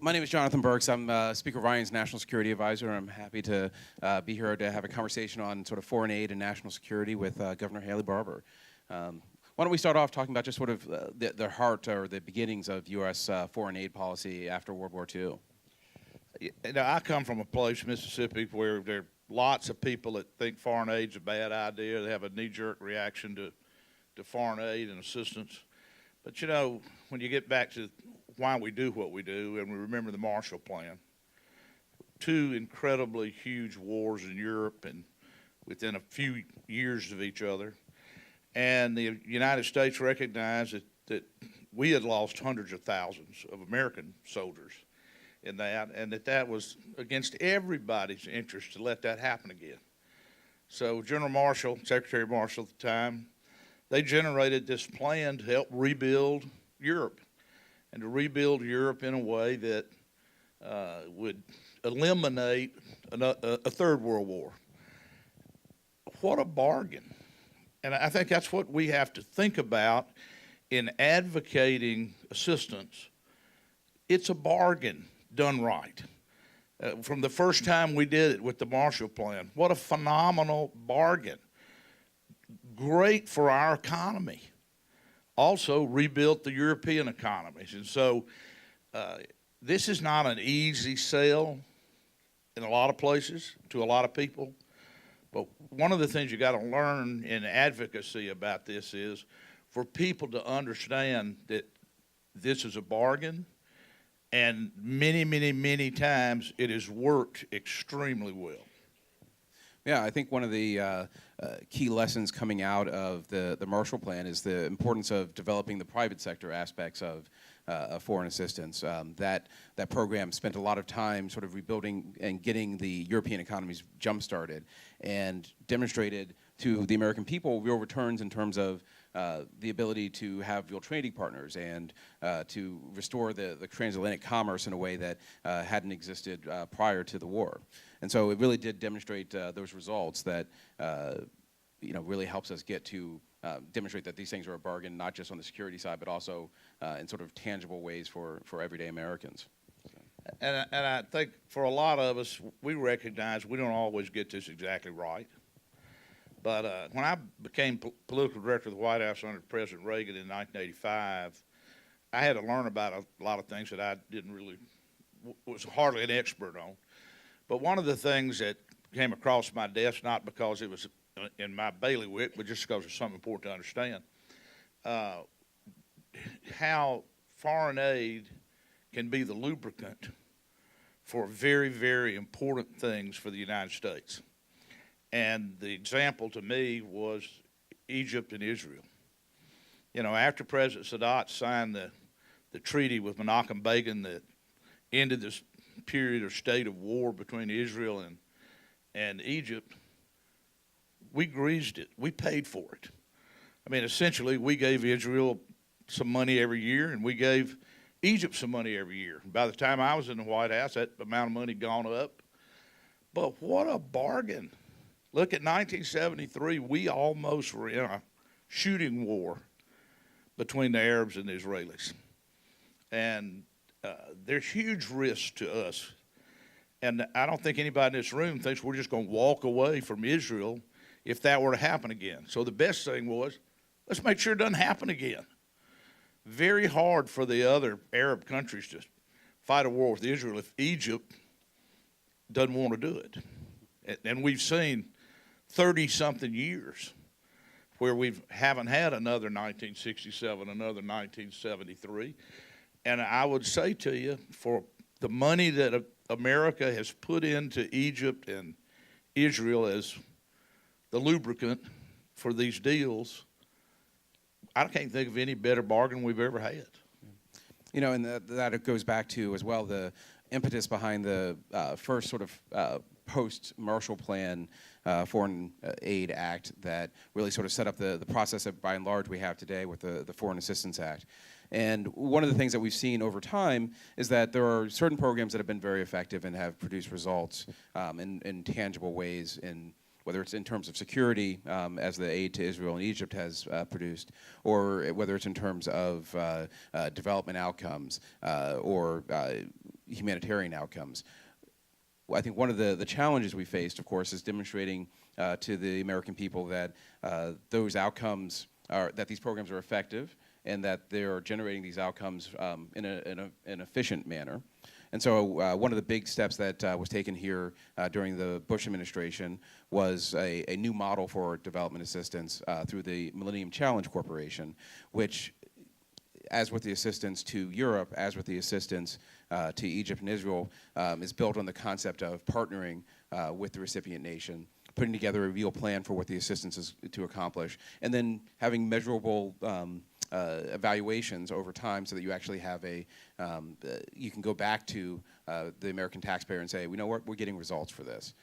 My name is Jonathan Burks. I'm Speaker Ryan's National Security Advisor. I'm happy to be here to have a conversation on sort of foreign aid and national security with Governor Haley Barbour. Why don't we start off talking about just sort of the heart or the beginnings of U.S. Foreign aid policy after World War II? You know, I come from a place, Mississippi, where there are lots of people that think foreign aid's a bad idea. They have a knee-jerk reaction to foreign aid and assistance. But, you know, when you get back to why we do what we do, and we remember the Marshall Plan, two incredibly huge wars in Europe and within a few years of each other, and the United States recognized that we had lost hundreds of thousands of American soldiers in that, and that was against everybody's interest to let that happen again. So General Marshall, Secretary Marshall at the time, they generated this plan to help rebuild Europe, and to rebuild Europe in a way that would eliminate a third world war. What a bargain. And I think that's what we have to think about in advocating assistance. It's a bargain done right. From the first time we did it with the Marshall Plan, what a phenomenal bargain. Great for our economy. Also rebuilt the European economies. And so this is not an easy sell in a lot of places to a lot of people. But one of the things you got to learn in advocacy about this is for people to understand that this is a bargain, and many, many, many times it has worked extremely well. Yeah, I think one of the key lessons coming out of the Marshall Plan is the importance of developing the private sector aspects of foreign assistance. That program spent a lot of time sort of rebuilding and getting the European economies jump-started and demonstrated to the American people real returns in terms of the ability to have real trading partners and to restore the transatlantic commerce in a way that hadn't existed prior to the war. And so it really did demonstrate those results that really helps us get to demonstrate that these things are a bargain, not just on the security side, but also in sort of tangible ways for everyday Americans. And I think for a lot of us, we recognize we don't always get this exactly right. But when I became political director of the White House under President Reagan in 1985, I had to learn about a lot of things that I was hardly an expert on. But one of the things that came across my desk, not because it was in my bailiwick, but just because it's something important to understand, how foreign aid can be the lubricant for very, very important things for the United States. And the example to me was Egypt and Israel. You know, after President Sadat signed the treaty with Menachem Begin that ended this period or state of war between Israel and Egypt, we greased it. We paid for it. I mean, essentially, we gave Israel some money every year, and we gave Egypt some money every year. By the time I was in the White House, that amount of money had gone up. But what a bargain. Look, at 1973, we almost were in a shooting war between the Arabs and the Israelis. And there's huge risks to us. And I don't think anybody in this room thinks we're just going to walk away from Israel if that were to happen again. So the best thing was, let's make sure it doesn't happen again. Very hard for the other Arab countries to fight a war with Israel if Egypt doesn't want to do it. And we've seen 30-something years where we haven't had another 1967, another 1973. And I would say to you, for the money that America has put into Egypt and Israel as the lubricant for these deals, I can't think of any better bargain we've ever had. You know, and that it goes back to as well the impetus behind the first sort of post-Marshall Plan Foreign Aid Act that really sort of set up the process that by and large we have today with the Foreign Assistance Act. And one of the things that we've seen over time is that there are certain programs that have been very effective and have produced results in tangible ways, whether it's in terms of security, as the aid to Israel and Egypt has produced, or whether it's in terms of development outcomes, or humanitarian outcomes. I think one of the challenges we faced, of course, is demonstrating to the American people that those outcomes that these programs are effective and that they're generating these outcomes in an efficient manner. And so one of the big steps that was taken here during the Bush administration was a new model for development assistance through the Millennium Challenge Corporation, which, as with the assistance to Europe, as with the assistance to Egypt and Israel, is built on the concept of partnering with the recipient nation, putting together a real plan for what the assistance is to accomplish, and then having measurable evaluations over time so that you actually have you can go back to the American taxpayer and say, we know we're getting results for this.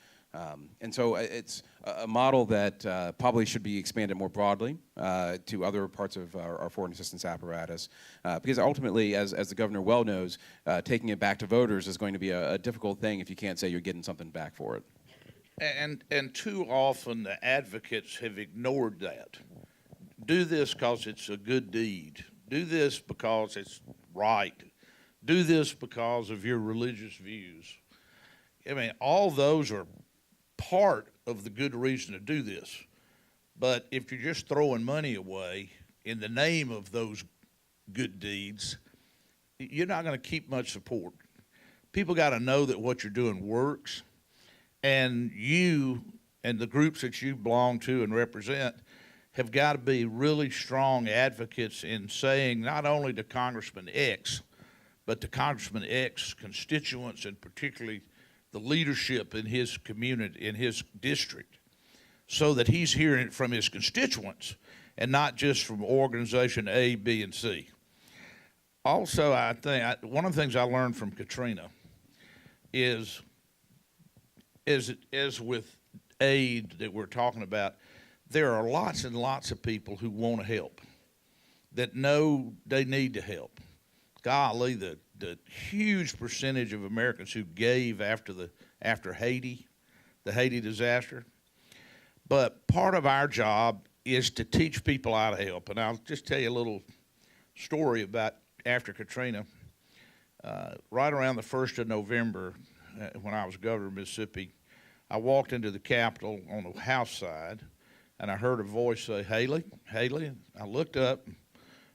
And so it's a model that probably should be expanded more broadly to other parts of our foreign assistance apparatus, because ultimately, as the governor well knows, taking it back to voters is going to be a difficult thing if you can't say you're getting something back for it. And too often the advocates have ignored that. Do this because it's a good deed. Do this because it's right. Do this because of your religious views. I mean, all those are part of the good reason to do this. But if you're just throwing money away in the name of those good deeds, you're not going to keep much support. People got to know that what you're doing works, and you and the groups that you belong to and represent have got to be really strong advocates in saying not only to Congressman X, but to Congressman X constituents, and particularly the leadership in his community, in his district, so that he's hearing it from his constituents and not just from organization A, B, and C. Also, I think one of the things I learned from Katrina is, as with aid that we're talking about, there are lots and lots of people who want to help, that know they need to help. Golly, the huge percentage of Americans who gave after Haiti, the Haiti disaster. But part of our job is to teach people how to help. And I'll just tell you a little story about after Katrina. Right around the 1st of November, when I was governor of Mississippi, I walked into the Capitol on the House side, and I heard a voice say, "Haley, Haley." I looked up.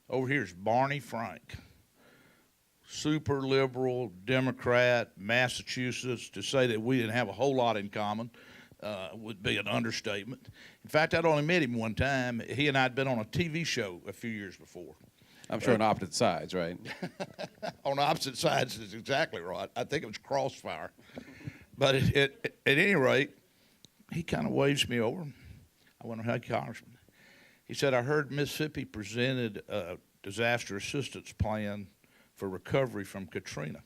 Over here is Barney Frank, super liberal Democrat, Massachusetts. To say that we didn't have a whole lot in common would be an understatement. In fact, I'd only met him one time. He and I had been on a TV show a few years before. I'm sure on opposite sides, right? On opposite sides is exactly right. I think it was Crossfire. But at any rate, he kind of waves me over. I went, "Hey, Congressman." He said, "I heard Mississippi presented a disaster assistance plan for recovery from Katrina."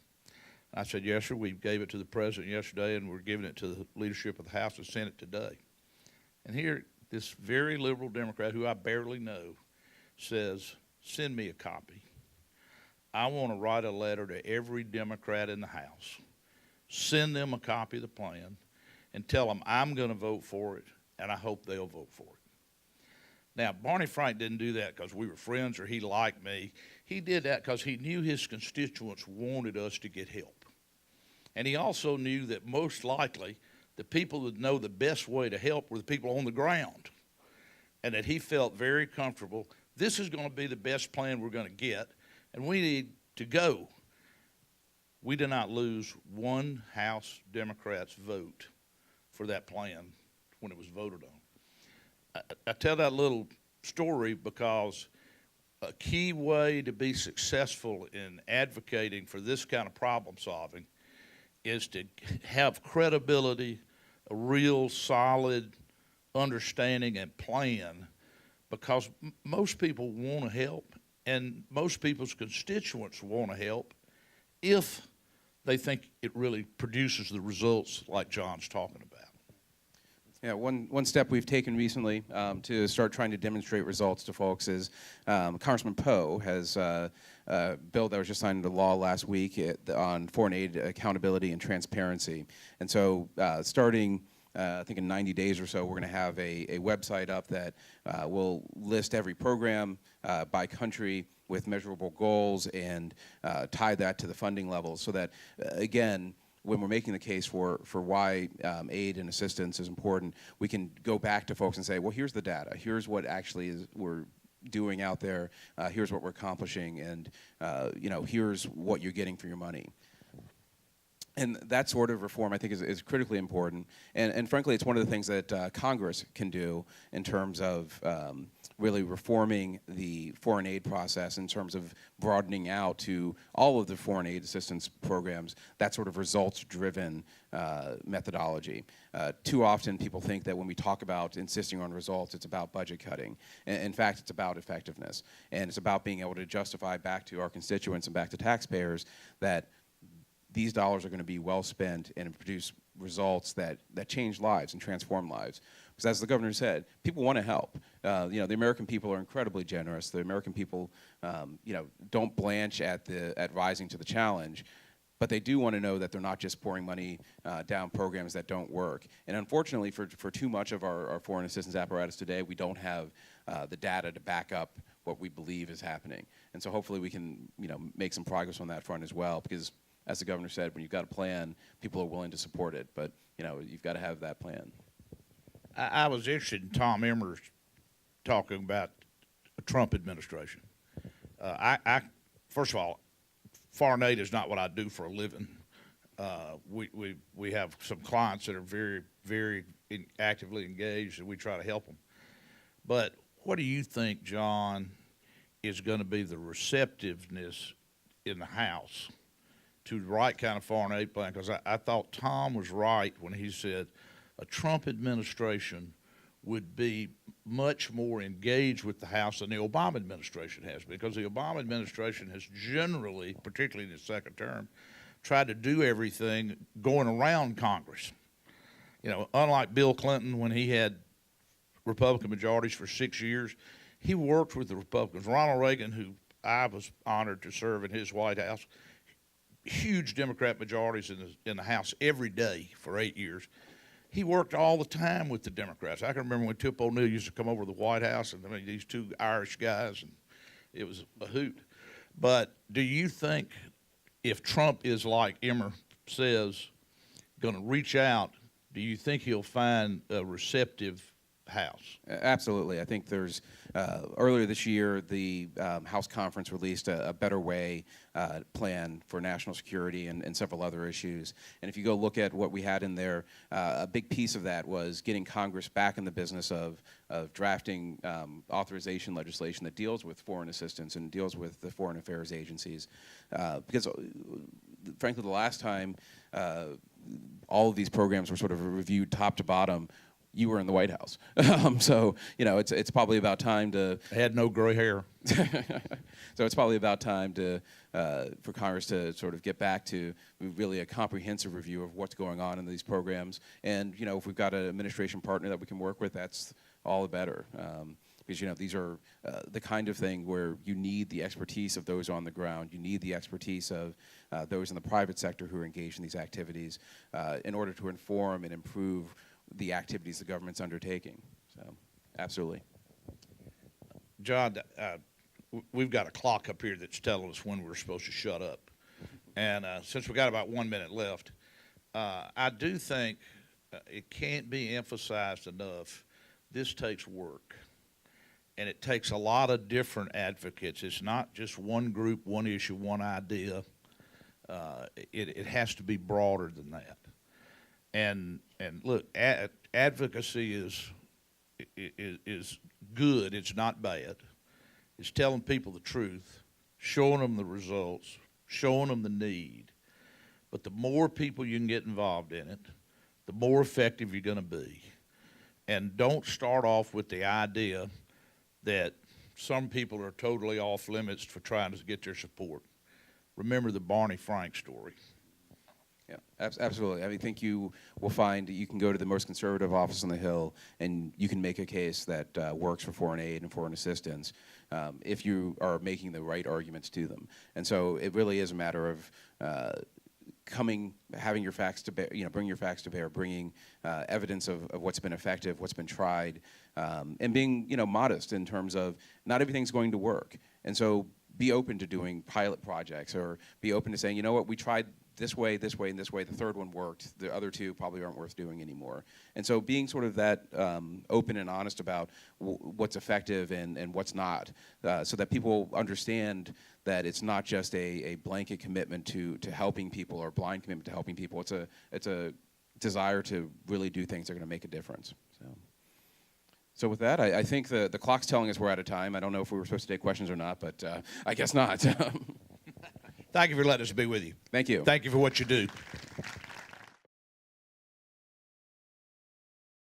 I said, "Yes, sir. We gave it to the president yesterday, and we're giving it to the leadership of the House and Senate today." And here, this very liberal Democrat, who I barely know, says, "Send me a copy. I want to write a letter to every Democrat in the House. Send them a copy of the plan and tell them I'm going to vote for it, and I hope they'll vote for it." Now, Barney Frank didn't do that because we were friends or he liked me. He did that because he knew his constituents wanted us to get help. And he also knew that most likely the people that know the best way to help were the people on the ground, and that he felt very comfortable. This is going to be the best plan we're going to get, and we need to go. We did not lose one House Democrat's vote for that plan when it was voted on. I tell that little story because a key way to be successful in advocating for this kind of problem solving is to have credibility, a real solid understanding and plan, because most people want to help, and most people's constituents want to help if they think it really produces the results like John's talking about. Yeah, one step we've taken recently to start trying to demonstrate results to folks is Congressman Poe has a bill that was just signed into law last week on foreign aid accountability and transparency. And so starting I think in 90 days or so, we're going to have a website up that will list every program by country with measurable goals and tie that to the funding levels so that, again, when we're making the case for why aid and assistance is important, we can go back to folks and say, well, here's the data. Here's what actually is we're doing out there. Here's what we're accomplishing, and here's what you're getting for your money. And that sort of reform, I think, is critically important. And frankly, it's one of the things that Congress can do in terms of really reforming the foreign aid process, in terms of broadening out to all of the foreign aid assistance programs, that sort of results-driven methodology. Too often, people think that when we talk about insisting on results, it's about budget cutting. In fact, it's about effectiveness. And it's about being able to justify back to our constituents and back to taxpayers that these dollars are going to be well spent and produce results that change lives and transform lives. Because as the governor said, people want to help. The American people are incredibly generous. The American people, don't blanch at rising to the challenge, but they do want to know that they're not just pouring money down programs that don't work. And unfortunately, for too much of our foreign assistance apparatus today, we don't have the data to back up what we believe is happening. And so hopefully we can, make some progress on that front as well, because as the governor said, when you've got a plan, people are willing to support it, but you've got to have that plan. I was interested in Tom Emmer talking about the Trump administration. First of all, foreign aid is not what I do for a living. We have some clients that are very, very actively engaged, and we try to help them. But what do you think, John, is going to be the receptiveness in the House to the right kind of foreign aid plan? Because I thought Tom was right when he said a Trump administration would be much more engaged with the House than the Obama administration has, because the Obama administration has generally, particularly in his second term, tried to do everything going around Congress. Unlike Bill Clinton, when he had Republican majorities for 6 years, he worked with the Republicans. Ronald Reagan, who I was honored to serve in his White House, huge Democrat majorities in the House every day for 8 years. He worked all the time with the Democrats. I can remember when Tip O'Neill used to come over to the White House, and these two Irish guys, and it was a hoot. But do you think if Trump is, like Emmer says, going to reach out, do you think he'll find a receptive House? Absolutely. I think there's, earlier this year, the House Conference released a Better Way plan for national security and several other issues. And if you go look at what we had in there, a big piece of that was getting Congress back in the business of drafting authorization legislation that deals with foreign assistance and deals with the foreign affairs agencies. Because, frankly, the last time all of these programs were sort of reviewed top to bottom, you were in the White House. So, it's probably about time to... I had no gray hair. So it's probably about time for Congress to sort of get back to really a comprehensive review of what's going on in these programs. And, if we've got an administration partner that we can work with, that's all the better. Because, these are the kind of thing where you need the expertise of those on the ground. You need the expertise of those in the private sector who are engaged in these activities in order to inform and improve the activities the government's undertaking. So, absolutely. John, we've got a clock up here that's telling us when we're supposed to shut up. And since we've got about 1 minute left, I do think it can't be emphasized enough, this takes work. And it takes a lot of different advocates. It's not just one group, one issue, one idea. It has to be broader than that. And look, advocacy is good. It's not bad. It's telling people the truth, showing them the results, showing them the need. But the more people you can get involved in it, the more effective you're going to be. And don't start off with the idea that some people are totally off limits for trying to get their support. Remember the Barney Frank story. Yeah, absolutely. I think you will find that you can go to the most conservative office on the Hill and you can make a case that works for foreign aid and foreign assistance if you are making the right arguments to them. And so it really is a matter of having your facts to bear, bring your facts to bear, bringing evidence of what's been effective, what's been tried, and being, modest in terms of not everything's going to work. And so be open to doing pilot projects, or be open to saying, you know what, we tried this way, and this way. The third one worked. The other two probably aren't worth doing anymore. And so being sort of that open and honest about what's effective and what's not, so that people understand that it's not just a blanket commitment to helping people, or blind commitment to helping people. It's a desire to really do things that are going to make a difference. So with that, I think the clock's telling us we're out of time. I don't know if we were supposed to take questions or not, but I guess not. Thank you for letting us be with you. Thank you. Thank you for what you do.